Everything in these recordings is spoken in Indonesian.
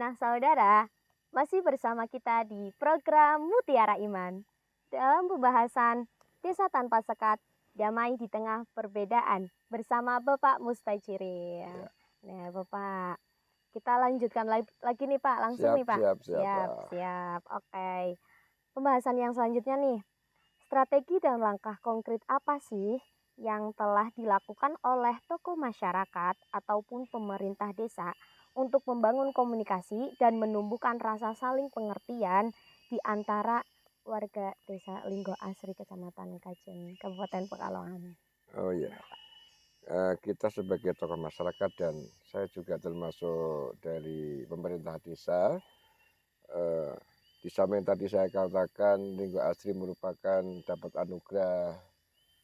Nah, saudara, masih bersama kita di program Mutiara Iman. Dalam pembahasan Desa Tanpa Sekat, Damai di Tengah Perbedaan bersama Bapak Mustachiri. Ya. Nah, Bapak, kita lanjutkan lagi nih Pak, langsung Siap, nih Pak. siap, Siap, Pak. siap. Oke. Pembahasan yang selanjutnya nih, strategi dan langkah konkret apa sih yang telah dilakukan oleh tokoh masyarakat ataupun pemerintah desa untuk membangun komunikasi dan menumbuhkan rasa saling pengertian di antara warga desa Linggo Asri, Kecamatan Kajen, Kabupaten Pekalongan? Oh iya, kita sebagai tokoh masyarakat dan saya juga termasuk dari pemerintah desa. eh, di samping tadi saya katakan Linggo Asri merupakan dapat anugerah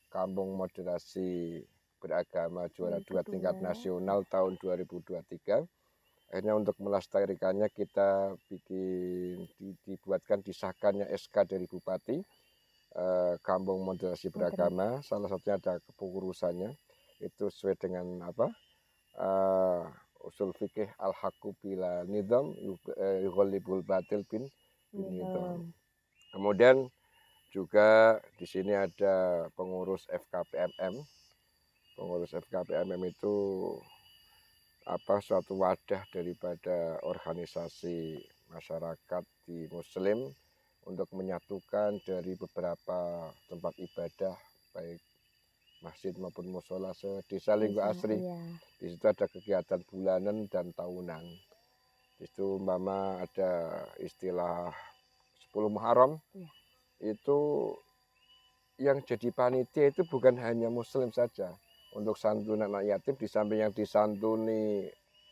Kampung Moderasi Beragama juara 2 tingkat nasional tahun 2023. Akhirnya untuk melestarikannya kita dibuatkan disahkannya SK dari Bupati. Kampung Moderasi Beragama, salah satunya ada kepengurusannya itu sesuai dengan usul fikih al-haqqu bila nidham yughalibul batil bin nidham. Kemudian juga di sini ada pengurus FKPMM. Pengurus FKPMM itu suatu wadah daripada organisasi masyarakat di Muslim untuk menyatukan dari beberapa tempat ibadah baik masjid maupun musola se-Desa Linggo Asri. Iya. Di situ ada kegiatan bulanan dan tahunan. Di situ mama ada istilah 10 Muharram. Iya. Itu yang jadi panitia itu bukan hanya Muslim saja. Untuk santunan anak yatim, di samping yang disantuni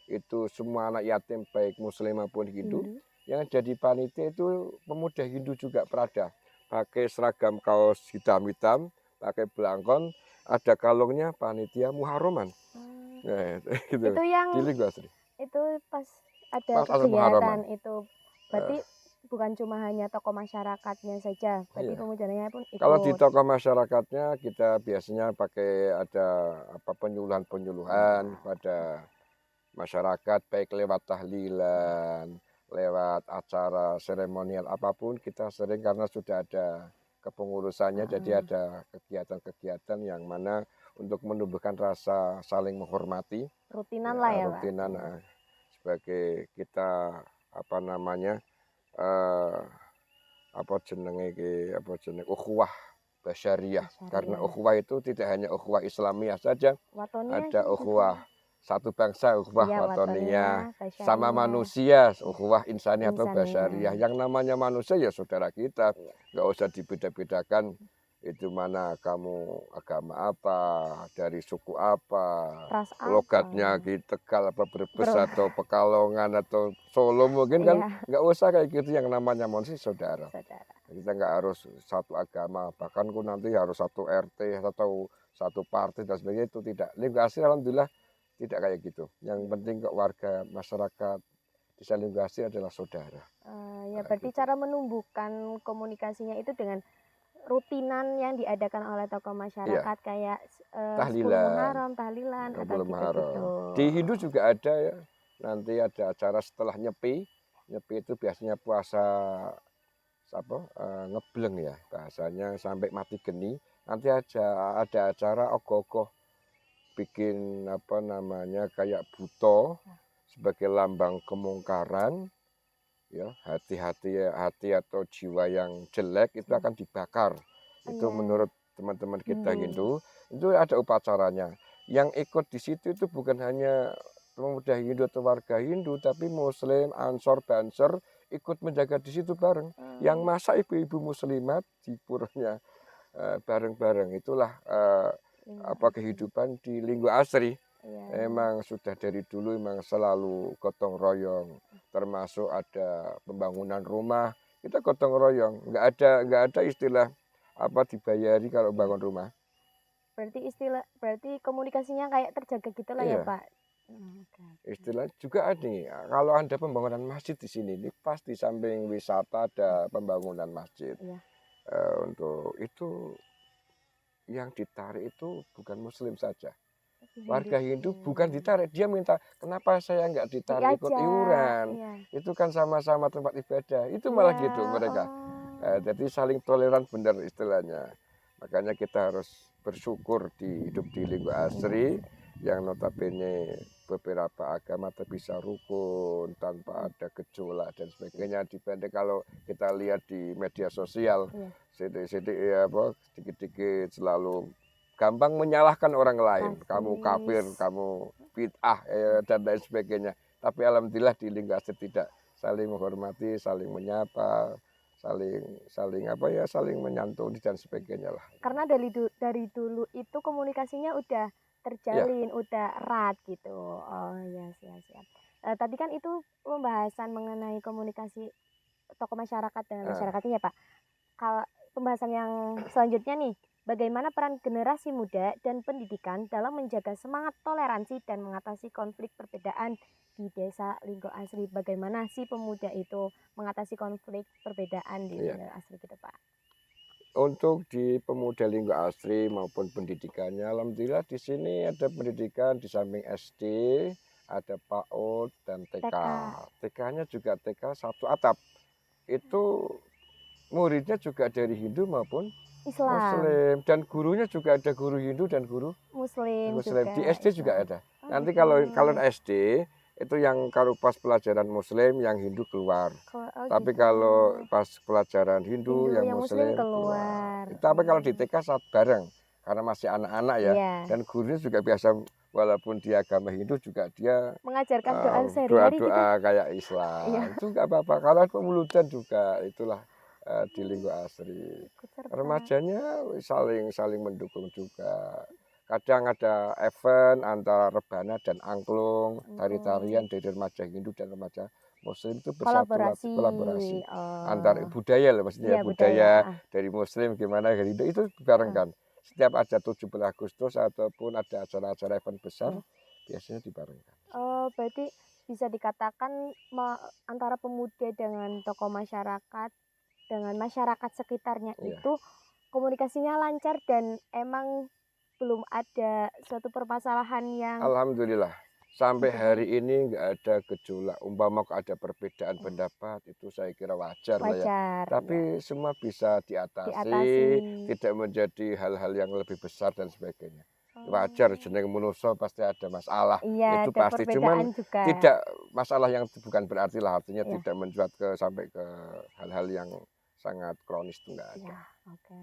itu semua anak yatim baik Muslim maupun Hindu. Yang jadi panitia itu pemuda Hindu juga Prada. Pakai seragam kaos hitam-hitam, pakai belangkon, ada kalungnya panitia Muharraman. Nah, gitu. Itu yang di Linggo Asri. Itu pas ada Pas kegiatan itu berarti bukan cuma hanya tokoh masyarakatnya saja, berarti iya. pemudanya pun ikut. Kalau di tokoh masyarakatnya kita biasanya pakai ada penyuluhan pada masyarakat baik lewat tahlilan, lewat acara seremonial apapun kita sering karena sudah ada kepengurusannya jadi ada kegiatan-kegiatan yang mana untuk menumbuhkan rasa saling menghormati Rutinan lah ya, rutinan Pak. sebagai kita ukhuwah basyariah. Karena ukhuwah itu tidak hanya ukhuwah Islamiyah saja, ada ukhuwah satu bangsa, ukhuwah watoniyah, sama manusia, ukhuwah insaniyah atau basyariah. Yang namanya manusia ya saudara kita, nggak usah dibeda-bedakan itu mana kamu agama apa, dari suku apa, logatnya Tegal apa Brebes atau Pekalongan atau Solo mungkin kan nggak usah kayak gitu, yang namanya manusia saudara. Kita nggak harus satu agama, bahkan nanti harus satu RT atau satu partai dan sebagainya, itu tidak. Linggo Asri alhamdulillah tidak kayak gitu. Yang penting kok warga masyarakat Desa Linggo Asri adalah saudara. Ya berarti gitu. Cara menumbuhkan komunikasinya itu dengan rutinan yang diadakan oleh tokoh masyarakat kayak tahlilan, tahlilan atau gitu-gitu. Di Hindu juga ada ya. Nanti ada acara setelah nyepi. Nyepi itu biasanya puasa ngebleng ya bahasanya sampai mati geni. Nanti ada acara ogoh-ogoh bikin kayak buto sebagai lambang kemungkaran. Ya, hati atau jiwa yang jelek itu akan dibakar. Itu menurut teman-teman kita Hindu, itu ada upacaranya. Yang ikut di situ itu bukan hanya pemuda Hindu atau warga Hindu, tapi Muslim, Ansor, Banser ikut menjaga di situ bareng. Yang masak ibu-ibu muslimat di puranya bareng-bareng. Itulah kehidupan di Linggo Asri. Emang sudah dari dulu emang selalu gotong royong, termasuk ada pembangunan rumah kita gotong royong, nggak ada istilah dibayari kalau bangun rumah. Berarti komunikasinya kayak terjaga gitulah ya Pak. Istilah juga ada nih, kalau ada pembangunan masjid di sini, ini pasti samping wisata ada pembangunan masjid. Untuk itu yang ditarik itu bukan Muslim saja. Warga Hindu bukan Dihinduin. ditarik, dia minta, kenapa saya nggak ditarik ikut Diajak, iuran? iya. Itu kan sama-sama tempat ibadah. Itu malah Iya, gitu mereka. oh. Jadi saling toleran benar istilahnya. Makanya kita harus bersyukur hidup di lingkungan asri yang notabene beberapa agama bisa rukun tanpa ada gejolak dan sebagainya, dibanding kalau kita lihat di media sosial sedikit-sedikit selalu gampang menyalahkan orang lain, kamu kafir, kamu bid'ah dan lain sebagainya. Tapi alhamdulillah di lingkungan asri tidak, saling menghormati, saling menyapa, saling menyantuni dan sebagainya lah. Karena dari dulu itu komunikasinya udah Ya. terjalin, udah erat gitu. Oh iya, siap. Tadi kan itu pembahasan mengenai komunikasi tokoh masyarakat dengan masyarakatnya ya Pak. Kalau pembahasan yang selanjutnya nih, bagaimana peran generasi muda dan pendidikan dalam menjaga semangat toleransi dan mengatasi konflik perbedaan di desa Linggo Asri? Bagaimana sih pemuda itu mengatasi konflik perbedaan di Ya. Linggo Asri gitu Pak? Untuk di pemuda Linggo Asri maupun pendidikannya, alhamdulillah di sini ada pendidikan di samping SD, ada PAUD dan TK. TK-nya juga TK satu atap. Itu muridnya juga dari Hindu maupun Islam, Muslim, dan gurunya juga ada guru Hindu dan guru Muslim Muslim. juga, Di SD juga Islam. ada. Oh Nanti gitu. kalau SD itu yang kalau pas pelajaran Muslim yang Hindu keluar. Oh Tapi gitu. kalau pas pelajaran Hindu yang Muslim Muslim keluar. keluar. Tapi kalau di TK saat bareng karena masih anak-anak ya. Iya. Dan gurunya juga biasa walaupun dia agama Hindu juga dia Mengajarkan doa sehari-hari gitu. doa-doa kayak Islam. Iya. Itu nggak apa-apa. Kalau pemulutan juga itulah di Linggo Asri. Ikut serta. Remajanya saling mendukung juga. Kadang ada event antara rebana dan angklung, tari-tarian dari remaja Hindu dan remaja Muslim itu bersatu kolaborasi antar budaya loh, maksudnya Iya, budaya dari Muslim gimana dari Hindu itu dibarengkan. Setiap ada 17 Agustus ataupun ada acara-acara event besar biasanya dibarengkan. Oh, berarti bisa dikatakan antara pemuda dengan tokoh masyarakat dengan masyarakat sekitarnya itu komunikasinya lancar dan emang belum ada suatu permasalahan yang alhamdulillah sampai hari ini nggak ada gejolak. Umpama ada perbedaan pendapat itu saya kira wajar lah ya. Tapi semua bisa diatasi, tidak menjadi hal-hal yang lebih besar dan sebagainya. Wajar, jeneng manusia pasti ada masalah. Iya, itu pasti. Cuman juga. Tidak masalah yang bukan berarti lah artinya tidak mencuat sampai ke hal-hal yang sangat kronis itu enggak ada. Oke.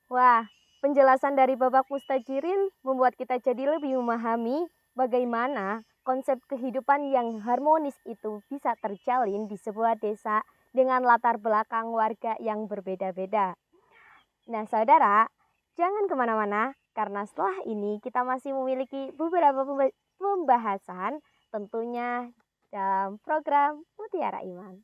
Wah, penjelasan dari Bapak Mustajirin membuat kita jadi lebih memahami bagaimana konsep kehidupan yang harmonis itu bisa terjalin di sebuah desa dengan latar belakang warga yang berbeda-beda. Nah, saudara, jangan kemana-mana karena setelah ini kita masih memiliki beberapa pembahasan tentunya dalam program Mutiara Iman.